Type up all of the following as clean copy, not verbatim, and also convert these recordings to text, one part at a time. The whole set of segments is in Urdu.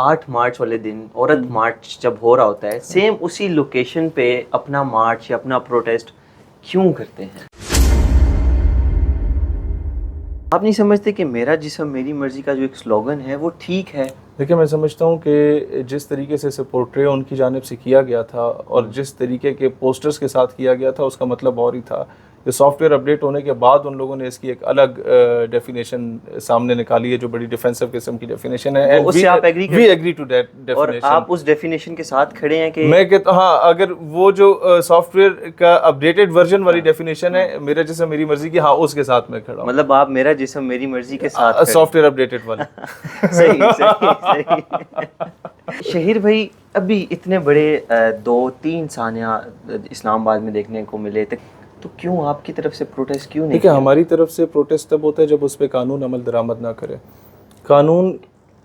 8 مارچ والے دن عورت مارچ جب ہو رہا ہوتا ہے سیم اسی لوکیشن پہ اپنا مارچ یا اپنا پروٹیسٹ کیوں کرتے ہیں؟ آپ نہیں سمجھتے کہ میرا جسم میری مرضی کا جو ایک سلوگن ہے وہ ٹھیک ہے؟ دیکھیں میں سمجھتا ہوں کہ جس طریقے سے اسے پورٹرے ان کی جانب سے کیا گیا تھا اور جس طریقے کے پوسٹرز کے ساتھ کیا گیا تھا اس کا مطلب اور ہی تھا. یہ سافٹ ویئر اپڈیٹ ہونے کے بعد ان لوگوں نے اس کی ایک الگ ڈیفینیشن سامنے نکالی ہے جو بڑی ڈیفینسو قسم کی ڈیفینیشن ہے. اس سے آپ agree we agree to that definition. اور آپ اس ڈیفینیشن کے ساتھ کھڑے ہیں کہ میں کہتا ہاں اگر وہ جو سافٹ ویئر کا اپڈیٹڈ ورژن والی ڈیفینیشن ہے میرا جسم میری مرضی کی, ہاں اس کے ساتھ میں کھڑا ہوں. مطلب آپ میرا جسم میری مرضی کے ساتھ سافٹ ویئر اپڈیٹڈ والی. صحیح. شہیر بھائی ابھی اتنے بڑے 2-3 سانحہ اسلام آباد میں دیکھنے کو ملے تو کیوں آپ کی طرف سے پروٹیسٹ کیوں نہیں؟ ٹھیک ہے, ہماری طرف سے پروٹیسٹ تب ہوتا ہے جب اس پہ قانون عمل درآمد نہ کرے. قانون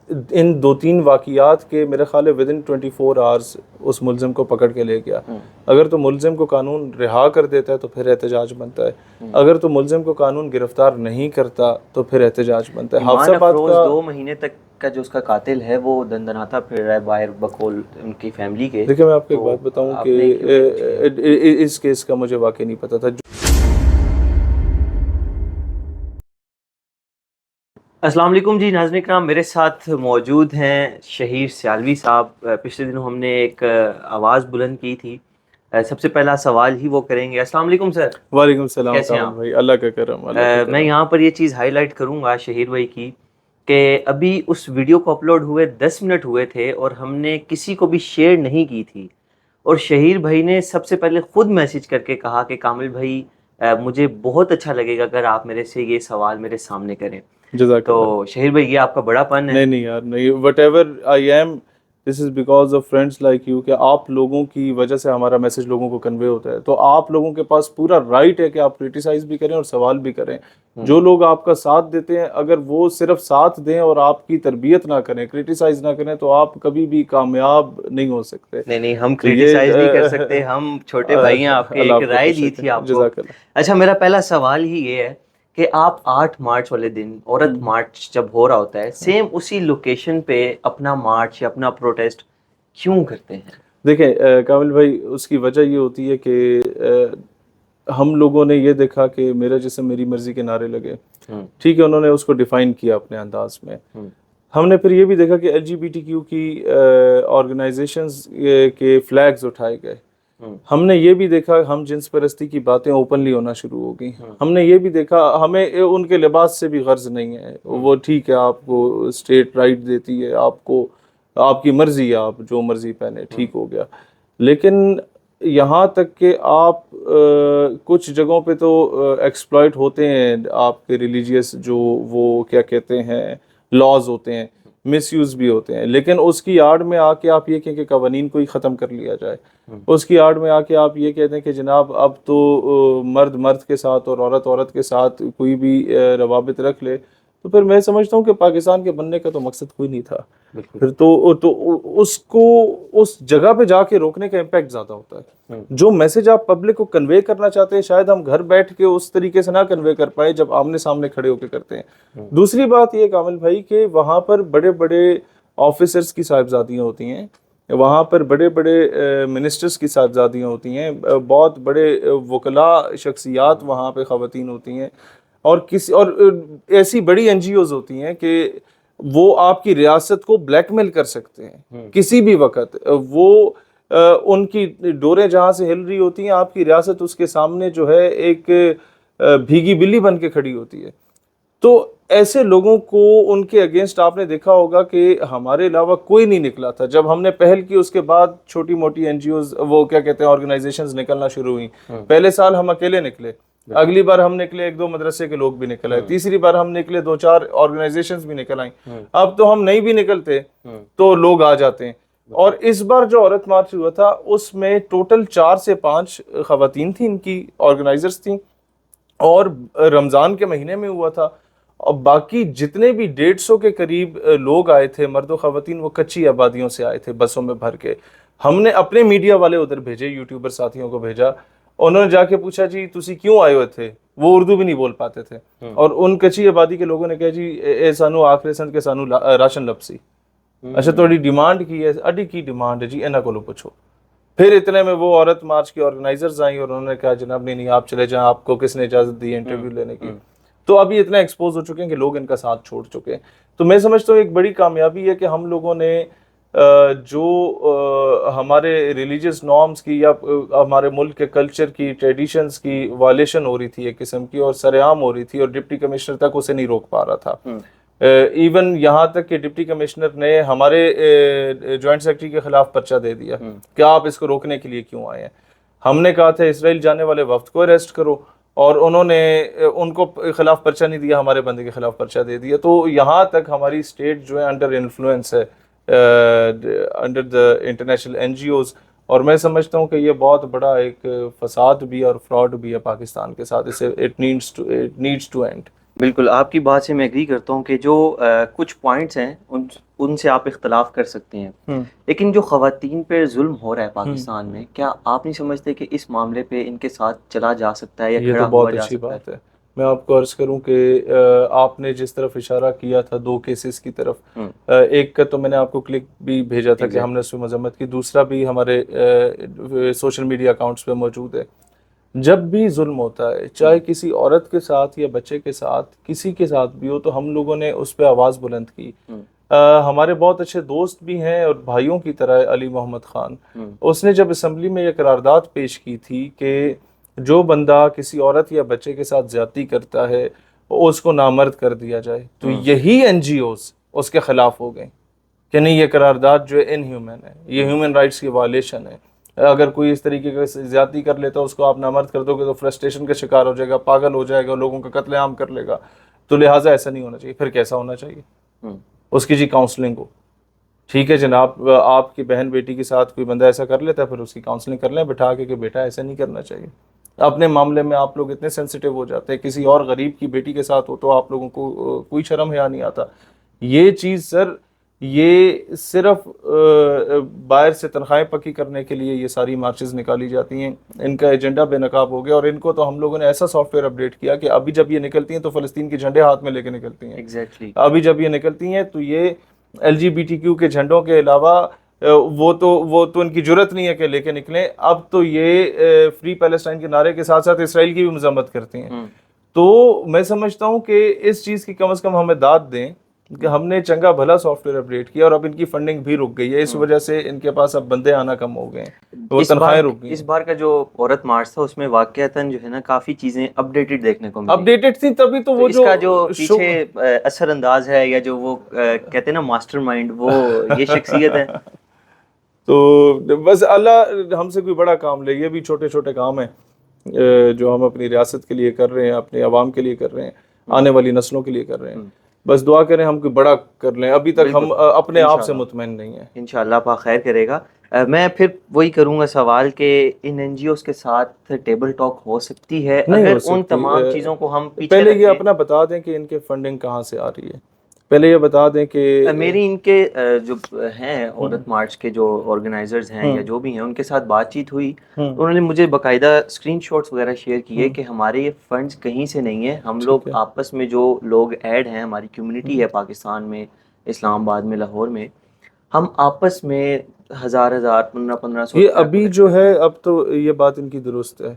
ان 2-3 واقعات کے میرے خیال ہے ودن 24 آورز اس ملزم کو پکڑ کے لے گیا. اگر تو ملزم کو قانون رہا کر دیتا ہے تو پھر احتجاج بنتا ہے, اگر تو ملزم کو قانون گرفتار نہیں کرتا تو پھر احتجاج بنتا ہے. حافظ آباد کا 2 مہینے تک کا جو اس کا قاتل ہے وہ دندناتا پھر رہا ہے باہر بقول ان کی فیملی کے. دیکھیں میں آپ کو ایک بات بتاؤں کہ اس کیس کا مجھے واقعی نہیں پتا تھا. السلام علیکم جی ناظرین کرام, میرے ساتھ موجود ہیں شہیر سیالوی صاحب. پچھلے دنوں ہم نے ایک آواز بلند کی تھی, سب سے پہلا سوال ہی وہ کریں گے. السلام علیکم سر. وعلیکم السلام. کیسے ہیں آپ؟ بھائی اللہ کا کرم. میں یہاں پر یہ چیز ہائی لائٹ کروں گا شہیر بھائی کی کہ ابھی اس ویڈیو کو اپلوڈ ہوئے 10 منٹ ہوئے تھے اور ہم نے کسی کو بھی شیئر نہیں کی تھی, اور شہیر بھائی نے سب سے پہلے خود میسج کر کے کہا کہ کامل بھائی مجھے بہت اچھا لگے گا اگر آپ میرے سے یہ سوال میرے سامنے کریں. تو شہیر بھائی یہ آپ کا بڑا پن ہے. نہیں یار نہیں, what ever I am this is because of friends like you, کہ آپ لوگوں کی وجہ سے ہمارا میسج لوگوں کو کنوے ہوتا ہے. تو آپ لوگوں کے پاس پورا رائٹ ہے کہ آپ کرٹیسائز بھی کریں اور سوال بھی کریں. جو لوگ آپ کا ساتھ دیتے ہیں اگر وہ صرف ساتھ دیں اور آپ کی تربیت نہ کریں, کرٹیسائز نہ کریں, تو آپ کبھی بھی کامیاب نہیں ہو سکتے. نہیں ہم کرٹیسائز نہیں کر سکتے, ہم چھوٹے بھائی ہیں آپ کے, ایک رائے دی تھی آپ کو. اچھا میرا پہلا سوال ہی یہ ہے کہ آپ 8 مارچ والے دن عورت مارچ جب ہو رہا ہوتا ہے سیم اسی لوکیشن پہ اپنا مارچ یا اپنا پروٹیسٹ کیوں کرتے ہیں؟ دیکھیں کامل بھائی اس کی وجہ یہ ہوتی ہے کہ ہم لوگوں نے یہ دیکھا کہ میرا جسم میری مرضی کے نعرے لگے. ٹھیک ہے, انہوں نے اس کو ڈیفائن کیا اپنے انداز میں. ہم نے پھر یہ بھی دیکھا کہ LGBTQ کی آرگنائزیشنز کے فلیگز اٹھائے گئے. ہم نے یہ بھی دیکھا ہم جنس پرستی کی باتیں اوپنلی ہونا شروع ہو گئی. ہم نے یہ بھی دیکھا ہمیں ان کے لباس سے بھی غرض نہیں ہے. وہ ٹھیک ہے آپ کو اسٹیٹ رائٹ دیتی ہے, آپ کو آپ کی مرضی ہے, آپ جو مرضی پہنے, ٹھیک ہو گیا. لیکن یہاں تک کہ آپ کچھ جگہوں پہ تو ایکسپلائٹ ہوتے ہیں آپ کے ریلیجیس جو وہ کیا کہتے ہیں لاز ہوتے ہیں, مس یوز بھی ہوتے ہیں. لیکن اس کی آڑ میں آ کے آپ یہ کہیں کہ قوانین کو ہی ختم کر لیا جائے, اس کی آڑ میں آ کے آپ یہ کہتے ہیں کہ جناب اب تو مرد مرد کے ساتھ اور عورت عورت کے ساتھ کوئی بھی روابط رکھ لے, تو پھر میں سمجھتا ہوں کہ پاکستان کے بننے کا تو مقصد کوئی نہیں تھا. پھر تو اس کو اس جگہ پہ جا کے روکنے کا امپیکٹ زیادہ ہوتا ہے. جو میسج آپ پبلک کو کنوے کرنا چاہتے ہیں شاید ہم گھر بیٹھ کے اس طریقے سے نہ کنوے کر پائے جب آمنے سامنے کھڑے ہو کے کرتے ہیں. دوسری بات یہ کامل بھائی کہ وہاں پر بڑے بڑے آفیسرز کی صاحبزادیاں ہوتی ہیں, وہاں پر بڑے بڑے منسٹرز کی صاحبزادیاں ہوتی ہیں, بہت بڑے وکلاء شخصیات وہاں پہ خواتین ہوتی ہیں, اور ایسی بڑی NGOز ہوتی ہیں کہ وہ آپ کی ریاست کو بلیک میل کر سکتے ہیں کسی بھی وقت. وہ ان کی ڈوریں جہاں سے ہل رہی ہوتی ہیں آپ کی ریاست اس کے سامنے جو ہے ایک بھیگی بلی بن کے کھڑی ہوتی ہے. تو ایسے لوگوں کو ان کے اگینسٹ آپ نے دیکھا ہوگا کہ ہمارے علاوہ کوئی نہیں نکلا تھا. جب ہم نے پہل کی اس کے بعد چھوٹی موٹی NGOز وہ کیا کہتے ہیں آرگنائزیشنز نکلنا شروع ہوئیں. پہلے سال ہم اکیلے نکلے, اگلی بار ہم نکلے 1-2 مدرسے کے لوگ بھی نکل آئے, تیسری بار ہم نکلے 2-4 آرگنائزیشنز بھی نکل آئیں. اب تو ہم نہیں بھی نکلتے تو لوگ آ جاتے ہیں. اور اس بار جو عورت مارچ ہوا تھا اس میں ٹوٹل 4 سے 5 خواتین تھیں, ان کی آرگنائزرز تھیں, اور رمضان کے مہینے میں ہوا تھا. اور باقی جتنے بھی 150 کے قریب لوگ آئے تھے مرد و خواتین, وہ کچی آبادیوں سے آئے تھے بسوں میں بھر کے. ہم نے اپنے میڈیا والے ادھر بھیجے, یوٹیوبر ساتھیوں کو بھیجا, انہوں نے جا کے پوچھا جی تسی کیوں آئے ہوئے تھے. وہ اردو بھی نہیں بول پاتے تھے, اور ان کچی آبادی کے لوگوں نے کہا جی اے سانو آخر سن کے سانو راشن لپسی. اچھا تھوڑی ڈیمانڈ کی ہے, اڈی کی ڈیمانڈ ہے جی, انہاں کولو پوچھو. پھر اتنے میں وہ عورت مارچ کی آرگنائزرز آئیں اور انہوں نے کہا جناب نہیں آپ چلے جائیں, آپ کو کس نے اجازت دی ہے انٹرویو لینے کی. تو ابھی اتنا ایکسپوز ہو چکے ہیں کہ لوگ ان کا ساتھ چھوڑ چکے ہیں. تو میں سمجھتا ہوں ایک بڑی کامیابی ہے کہ ہم لوگوں نے جو ہمارے ریلیجیس نارمز کی یا ہمارے ملک کے کلچر کی ٹریڈیشنز کی وائلیشن ہو رہی تھی ایک قسم کی, اور سر عام ہو رہی تھی, اور ڈپٹی کمشنر تک اسے نہیں روک پا رہا تھا. ایون یہاں تک کہ ڈپٹی کمشنر نے ہمارے جوائنٹ سیکرٹری کے خلاف پرچہ دے دیا کہ آپ اس کو روکنے کے لیے کیوں آئے ہیں. ہم نے کہا تھا اسرائیل جانے والے وفد کو اریسٹ کرو, اور انہوں نے ان کو خلاف پرچہ نہیں دیا, ہمارے بندے کے خلاف پرچہ دے دیا. تو یہاں تک ہماری اسٹیٹ جو ہے انڈر انفلوئنس ہے under the international N G Os, اور میں سمجھتا ہوں کہ یہ بہت بڑا ایک فساد بھی اور فراڈ بھی ہے پاکستان کے ساتھ. اسے اٹ نیڈس ٹو اینڈ. بالکل آپ کی بات سے میں ایگری کرتا ہوں کہ جو کچھ پوائنٹس ہیں ان سے آپ اختلاف کر سکتے ہیں, لیکن جو خواتین پہ ظلم ہو رہا ہے پاکستان میں, کیا آپ نہیں سمجھتے کہ اس معاملے پہ ان کے ساتھ چلا جا سکتا ہے یا کھڑا ہوا جا سکتا ہے؟ بات ہے. میں آپ کو عرض کروں کہ آپ نے جس طرف اشارہ کیا تھا دو کیسز کی طرف, ایک کا تو میں نے آپ کو کلک بھی بھیجا تھا کہ ہم نے اس پہ مذمت کی, دوسرا بھی ہمارے سوشل میڈیا اکاؤنٹس پہ موجود ہے. جب بھی ظلم ہوتا ہے, چاہے کسی عورت کے ساتھ یا بچے کے ساتھ, کسی کے ساتھ بھی ہو, تو ہم لوگوں نے اس پہ آواز بلند کی. ہمارے بہت اچھے دوست بھی ہیں اور بھائیوں کی طرح علی محمد خان, اس نے جب اسمبلی میں یہ قرارداد پیش کی تھی کہ جو بندہ کسی عورت یا بچے کے ساتھ زیادتی کرتا ہے اس کو نامرد کر دیا جائے, تو یہی این جی اوز اس کے خلاف ہو گئے کہ نہیں یہ قرارداد جو ہے ان ہیومن ہے, یہ ہیومن رائٹس کی وائلیشن ہے. اگر کوئی اس طریقے کا زیادتی کر لیتا ہے اس کو آپ نامرد کر دو گے تو فرسٹریشن کا شکار ہو جائے گا, پاگل ہو جائے گا, لوگوں کا قتل عام کر لے گا. تو لہٰذا ایسا نہیں ہونا چاہیے. پھر کیسا ہونا چاہیے؟ اس کی جی کاؤنسلنگ ہو. ٹھیک ہے جناب, آپ کی بہن بیٹی کے ساتھ کوئی بندہ ایسا کر لیتا ہے, پھر اس کی کاؤنسلنگ کر لیں بٹھا کے کہ بیٹا ایسا نہیں کرنا چاہیے. اپنے معاملے میں آپ لوگ اتنے سینسیٹیو ہو جاتے ہیں, کسی اور غریب کی بیٹی کے ساتھ ہو تو آپ لوگوں کو کوئی شرم حیا نہیں آتا. یہ چیز سر, یہ صرف باہر سے تنخواہیں پکی کرنے کے لیے یہ ساری مارچز نکالی جاتی ہیں. ان کا ایجنڈا بے نقاب ہو گیا, اور ان کو تو ہم لوگوں نے ایسا سافٹ ویئر اپڈیٹ کیا کہ ابھی جب یہ نکلتی ہیں تو فلسطین کے جھنڈے ہاتھ میں لے کے نکلتی ہیں. ایگزیکٹلی ابھی جب یہ نکلتی ہیں تو یہ L G B T Q کے جھنڈوں کے علاوہ وہ تو ان کی جرت نہیں ہے کہ لے کے نکلیں. اب تو یہ فری پیلسٹائن کے نعرے کے ساتھ ساتھ اسرائیل کی بھی مذمت کرتے ہیں. تو میں سمجھتا ہوں کہ اس چیز کی کم از کم ہمیں داد دیں کہ ہم نے چنگا بھلا سافٹ ویئر اپڈیٹ کیا, اور اب ان کی فنڈنگ بھی رک گئی ہے. اس وجہ سے ان کے پاس اب بندے آنا کم ہو گئے ہیں, وہ تنخواہیں رک گئی. اس بار کا جو عورت مارچ تھا اس میں واقعتاً جو ہے نا کافی چیزیں اپڈیٹڈ دیکھنے کو ملی. اپڈیٹڈ تھی تبھی تو وہ اس کا جو پیچھے اثر انداز ہے یا جو وہ کہتے ہیں نا ماسٹر مائنڈ, وہ یہ شخصیت ہے. تو بس اللہ ہم سے کوئی بڑا کام لے. یہ بھی چھوٹے چھوٹے کام ہیں جو ہم اپنی ریاست کے لیے کر رہے ہیں, اپنے عوام کے لیے کر رہے ہیں, آنے والی نسلوں کے لیے کر رہے ہیں. بس دعا کریں ہم کوئی بڑا کر لیں. ابھی تک ہم اپنے آپ سے مطمئن نہیں ہیں. انشاءاللہ پاک خیر کرے گا. میں پھر وہی کروں گا سوال کہ ان این جی اوز کے ساتھ ٹیبل ٹاک ہو سکتی ہے اگر ان تمام چیزوں کو ہم پیچھے پہلے یہ اپنا بتا دیں کہ ان کے فنڈنگ کہاں سے آ رہی ہے. پہلے یہ بتا دیں کہ میری ان کے جو ہیں عورت مارچ کے جو آرگنائزرز ہیں یا جو بھی ہیں ان کے ساتھ بات چیت ہوئی. انہوں نے مجھے باقاعدہ اسکرین شاٹس وغیرہ شیئر کیے کہ ہمارے یہ فنڈز کہیں سے نہیں ہیں. ہم لوگ آپس میں جو لوگ ایڈ ہیں, ہماری کمیونٹی ہے پاکستان میں, اسلام آباد میں, لاہور میں, ہم آپس میں 1500 یہ ابھی جو ہے اب تو یہ بات ان کی درست ہے.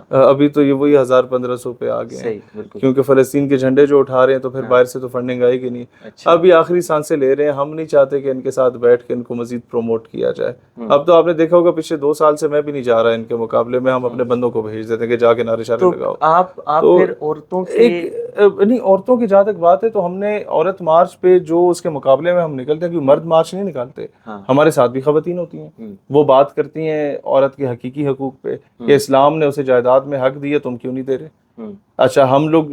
ابھی تو یہ وہی 1500 پہ آ گئے ہیں, کیونکہ فلسطین کے جھنڈے جو اٹھا رہے ہیں تو پھر باہر سے تو فنڈنگ آئے گی نہیں. اب یہ آخری سانسیں لے رہے ہیں. ہم نہیں چاہتے کہ ان کے ساتھ بیٹھ کے ان کو مزید پروموٹ کیا جائے. اب تو آپ نے دیکھا ہوگا پچھلے 2 سال سے میں بھی نہیں جا رہا ان کے مقابلے میں. ہم اپنے بندوں کو بھیج دیتے ہیں کہ جا کے نعرے شعرے لگاؤ. آپ پھر عورتوں کے نہیں, عورتوں کی جہاں تک بات ہے تو ہم نے عورت مارچ پہ جو اس کے مقابلے میں ہم نکلتے ہیں, کیونکہ مرد مارچ نہیں نکالتے, ہمارے ساتھ بھی خواتین ہوتی ہیں, وہ بات کرتی ہیں عورت کے حقیقی حقوق پہ کہ اسلام نے اسے جائیداد میں حق دیا, تم کیوں نہیں دے رہے. اچھا ہم لوگ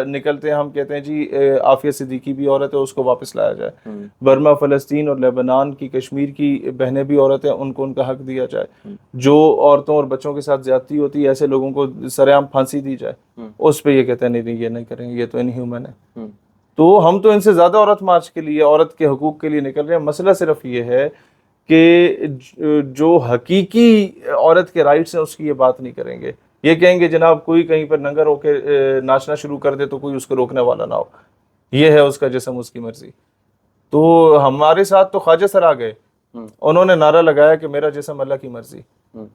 نکلتے ہیں, ہم کہتے ہیں جی عافیہ صدیقی بھی عورت ہے, اس کو واپس لایا جائے. برما, فلسطین اور لیبنان کی, کشمیر کی بہنیں بھی عورت ہیں, ان کو ان کا حق دیا جائے. جو عورتوں اور بچوں کے ساتھ زیادتی ہوتی ہے ایسے لوگوں کو سرعام پھانسی دی جائے. اس پہ یہ کہتے ہیں نہیں یہ نہیں کریں, یہ تو ان ہیومن ہے. تو ہم تو ان سے زیادہ عورت مارچ کے لیے, عورت کے حقوق کے لیے نکل رہے ہیں. مسئلہ صرف یہ ہے کہ جو حقیقی عورت کے رائٹس ہیں اس کی یہ بات نہیں کریں گے. یہ کہیں گے جناب کوئی کہیں پر ننگر ہو کے ناچنا شروع کر دے تو کوئی اس کو روکنے والا نہ ہو, یہ ہے اس کا جسم, اس کی مرضی. تو ہمارے ساتھ تو خواجہ سر آ گئے, انہوں نے نعرہ لگایا کہ میرا جسم اللہ کی مرضی,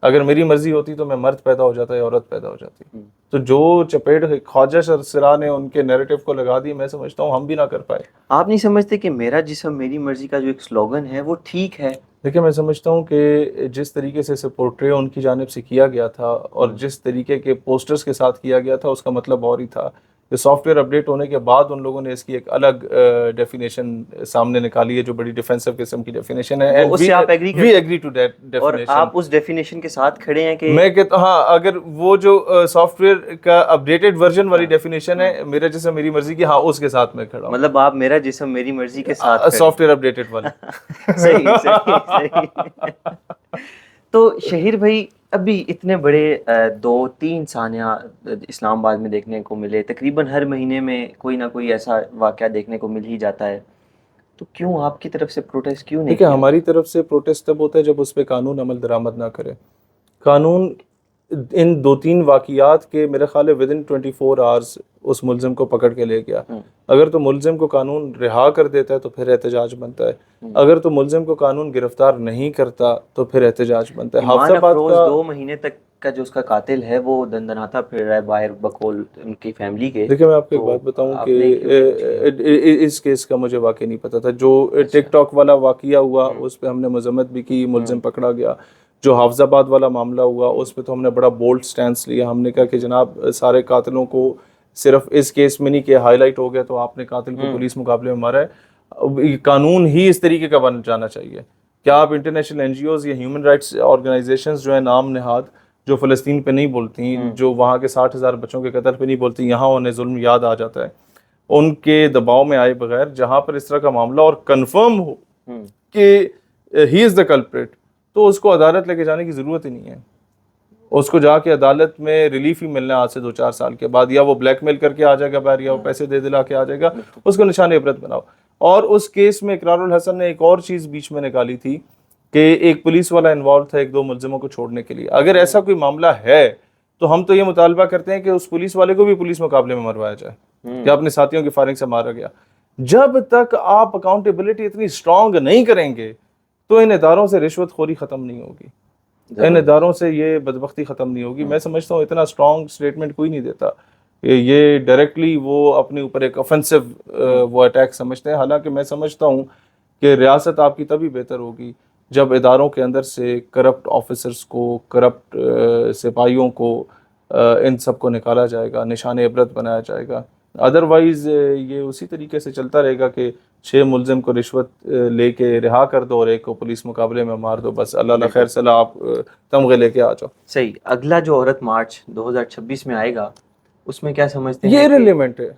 اگر میری مرضی ہوتی تو میں مرد پیدا ہو جاتا یا عورت پیدا ہو جاتی. تو جو چپیٹ خواجہ سرا نے ان کے نیریٹو کو لگا دی, میں سمجھتا ہوں ہم بھی نہ کر پائے. آپ نہیں سمجھتے کہ میرا جسم میری مرضی کا جو ایک سلوگن ہے وہ ٹھیک ہے؟ دیکھیں میں سمجھتا ہوں کہ جس طریقے سے اسے پورٹرے ان کی جانب سے کیا گیا تھا اور جس طریقے کے پوسٹرز کے ساتھ کیا گیا تھا, اس کا مطلب اور ہی تھا. کہ سافٹ ویئر اپڈیٹ ہونے کے بعد ان لوگوں نے اس کی ایک الگ ڈیفینیشن سامنے نکالی ہے جو بڑی ڈیفینسو قسم کی ڈیفینیشن ہے. اس سے آپ agree we agree to that definition. اور آپ اس ڈیفینیشن کے ساتھ کھڑے ہیں کہ میں کہتا ہوں ہاں, اگر وہ جو سافٹ ویئر کا اپڈیٹڈ ورژن والی ڈیفینیشن ہے میرا جسم میری مرضی کی, ہاں اس کے ساتھ میں کھڑا ہوں. مطلب آپ میرا جسم میری مرضی کے ساتھ سافٹ ویئر اپڈیٹڈ والی. صحیح صحیح. تو شہیر بھائی, ابھی اتنے بڑے 2-3 سانحہ اسلام آباد میں دیکھنے کو ملے, تقریباً ہر مہینے میں کوئی نہ کوئی ایسا واقعہ دیکھنے کو مل ہی جاتا ہے, تو کیوں آپ کی طرف سے پروٹیسٹ کیوں نہیں دیکھیں کیا؟ ہماری طرف سے پروٹیسٹ تب ہوتا ہے جب اس پہ قانون عمل درآمد نہ کرے. قانون ان 2-3 واقعات کے میرے خیال ہے ودن 24 آورز اس ملزم کو پکڑ کے لے گیا. اگر تو ملزم کو قانون رہا کر دیتا ہے تو پھر احتجاج بنتا ہے, اگر تو ملزم کو قانون گرفتار نہیں کرتا تو پھر احتجاج بنتا ہے. ایمان افروز 2 مہینے تک کا جو اس کا قاتل ہے وہ دندناتا پھر رہا ہے باہر بقول ان کی فیملی کے. دیکھیں میں آپ کو ایک بات بتاؤں کہ اس کیس کا مجھے واقعی نہیں پتا تھا. جو ٹک ٹاک والا واقعہ ہوا اس پہ ہم نے مذمت بھی کی, ملزم پکڑا گیا. جو حافظ آباد والا معاملہ ہوا اس پہ تو ہم نے بڑا بولڈ سٹینس لیا. ہم نے کہا کہ جناب سارے قاتلوں کو صرف اس کیس میں نہیں کہ ہائی لائٹ ہو گیا تو آپ نے قاتل کو پولیس مقابلے میں مارا ہے. قانون ہی اس طریقے کا بن جانا چاہیے. کیا آپ انٹرنیشنل این جی اوز یا ہیومن رائٹس آرگنائزیشنز جو ہیں نام نہاد, جو فلسطین پہ نہیں بولتی, جو وہاں کے 60,000 بچوں کے قتل پہ نہیں بولتی, یہاں انہیں ظلم یاد آ جاتا ہے, ان کے دباؤ میں آئے بغیر جہاں پر اس طرح کا معاملہ اور کنفرم ہو کہ ہی از دا کلپریٹ, تو اس کو عدالت لے کے جانے کی ضرورت ہی نہیں ہے. اس کو جا کے عدالت میں ریلیف ہی ملنا آج سے 2-4 سال کے بعد, یا وہ بلیک میل کر کے آ جائے گا باہر, یا وہ پیسے دے دلا کے آ جائے گا. اس کو نشان عبرت بناؤ. اور اس کیس میں اقرار الحسن نے ایک اور چیز بیچ میں نکالی تھی کہ ایک پولیس والا انوالو تھا 1-2 ملزموں کو چھوڑنے کے لیے. اگر ایسا کوئی معاملہ ہے تو ہم تو یہ مطالبہ کرتے ہیں کہ اس پولیس والے کو بھی پولیس مقابلے میں مروایا جائے کہ اپنے ساتھیوں کی فائرنگ سے مارا گیا. جب تک آپ اکاؤنٹیبلٹی اتنی اسٹرانگ نہیں کریں گے تو ان اداروں سے رشوت خوری ختم نہیں ہوگی, ان اداروں سے یہ بدبختی ختم نہیں ہوگی. میں سمجھتا ہوں اتنا اسٹرانگ سٹیٹمنٹ کوئی نہیں دیتا. یہ ڈائریکٹلی وہ اپنے اوپر ایک offensive وہ اٹیک سمجھتے ہیں. حالانکہ میں سمجھتا ہوں کہ ریاست آپ کی تبھی بہتر ہوگی جب اداروں کے اندر سے کرپٹ آفیسرز کو, کرپٹ سپاہیوں کو, ان سب کو نکالا جائے گا, نشان عبرت بنایا جائے گا. ادروائز یہ اسی طریقے سے چلتا رہے گا کہ 6 ملزم کو رشوت لے کے رہا کر دو اور ایک کو پولیس مقابلے میں مار دو, بس اللہ خیر صلاح آپ تمغے لے کے آ جاؤ. صحیح. اگلا جو عورت مارچ 2026 میں آئے گا اس میں کیا سمجھتے ہیں؟ یہ ریلیونٹ ہے.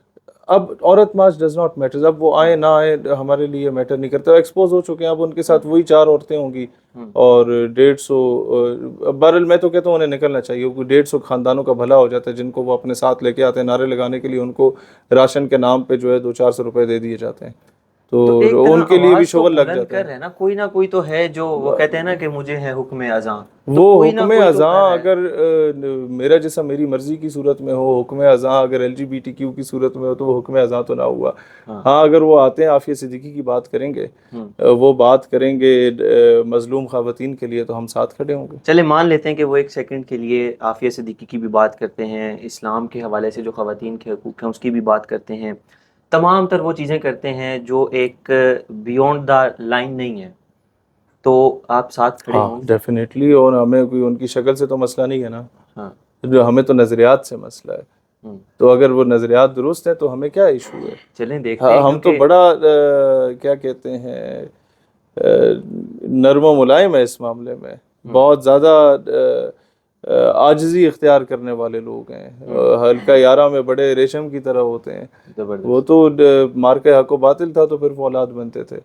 اب عورت مارچ ڈز ناٹ میٹر, اب وہ آئے نہ آئے ہمارے لیے میٹر نہیں کرتا. ایکسپوز ہو چکے ہیں, اب ان کے ساتھ وہی 4 عورتیں ہوں گی اور 150. بہرحال میں تو کہتا ہوں انہیں نکلنا چاہیے. 150 خاندانوں کا بھلا ہو جاتا ہے جن کو وہ اپنے ساتھ لے کے آتے ہیں نعرے لگانے کے لیے. ان کو راشن کے نام پہ جو ہے 200-400 روپے دے دیے جاتے ہیں, تو ان کے لیے بھی شغل لگ جاتا ہے نا. کوئی نہ کوئی تو ہے جو وہ کہتے ہیں نا کہ مجھے ہے حکم اذاں. وہ حکم ازاں اگر میرا جیسا میری مرضی کی صورت میں ہو, حکم ازاں اگر LGBTQ کی صورت میں ہو تو وہ حکم ازاں تو نہ ہوا. ہاں اگر وہ آتے ہیں عافیہ صدیقی کی بات کریں گے, وہ بات کریں گے مظلوم خواتین کے لیے, تو ہم ساتھ کھڑے ہوں گے. چلے مان لیتے ہیں کہ وہ 1 سیکنڈ کے لیے عافیہ صدیقی کی بھی بات کرتے ہیں, اسلام کے حوالے سے جو خواتین کے حقوق ہیں اس کی بھی بات کرتے ہیں, تمام تر وہ چیزیں کرتے ہیں جو ایک بیونڈ دا لائن نہیں ہے, تو آپ ساتھ کھڑے ہوں گے؟ ڈیفینیٹلی. اور ہمیں کوئی ان کی شکل سے تو مسئلہ نہیں ہے نا, جو ہمیں تو نظریات سے مسئلہ ہے. تو اگر وہ نظریات درست ہیں تو ہمیں کیا ایشو ہے؟ چلیں دیکھتے ہیں. ہم تو بڑا کیا کہتے ہیں نرم و ملائم ہے اس معاملے میں, بہت زیادہ عاجزی اختیار کرنے والے لوگ ہیں. حلقہ یارہ میں بڑے ریشم کی طرح ہوتے ہیں. وہ تو مارکہ حق و باطل تھا تو پھر فولاد بنتے تھے.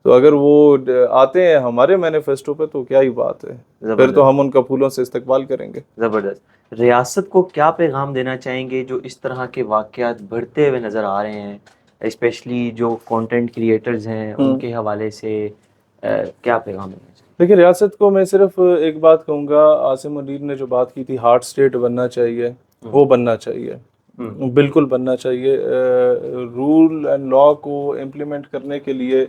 تو اگر وہ آتے ہیں ہمارے مینیفیسٹو پہ تو کیا ہی بات ہے, پھر تو ہم ان کا پھولوں سے استقبال کریں گے. زبردست. ریاست کو کیا پیغام دینا چاہیں گے جو اس طرح کے واقعات بڑھتے ہوئے نظر آ رہے ہیں, اسپیشلی جو کانٹینٹ کریٹرز ہیں ان کے حوالے سے کیا پیغام دینا چاہیں گے؟ دیکھیں ریاست کو میں صرف ایک بات کہوں گا, عاصم منیر نے جو بات کی تھی ہارٹ اسٹیٹ بننا چاہیے, وہ بننا چاہیے, بالکل بننا چاہیے. رول اینڈ لا کو امپلیمنٹ کرنے کے لیے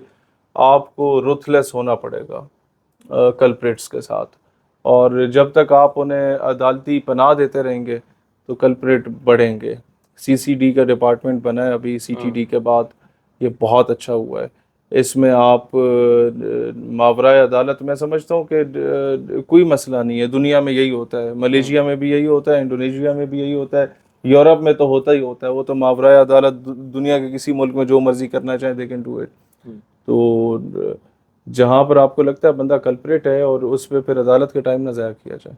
آپ کو رuthless ہونا پڑے گا کلپریٹس کے ساتھ، اور جب تک آپ انہیں عدالتی پناہ دیتے رہیں گے تو کلپریٹ بڑھیں گے. سی سی ڈی کا ڈپارٹمنٹ بنا ہے ابھی سی ٹی ڈی کے بعد، یہ بہت اچھا ہوا ہے. اس میں آپ ماورائے عدالت، میں سمجھتا ہوں کہ کوئی مسئلہ نہیں ہے. دنیا میں یہی ہوتا ہے، ملیشیا میں بھی یہی ہوتا ہے، انڈونیشیا میں بھی یہی ہوتا ہے، یورپ میں تو ہوتا ہی ہوتا ہے. وہ تو ماورائے عدالت دنیا کے کسی ملک میں جو مرضی کرنا چاہیں they can do it. تو جہاں پر آپ کو لگتا ہے بندہ کلپریٹ ہے، اور اس پہ پھر عدالت کے ٹائم نہ ضائع کیا جائے.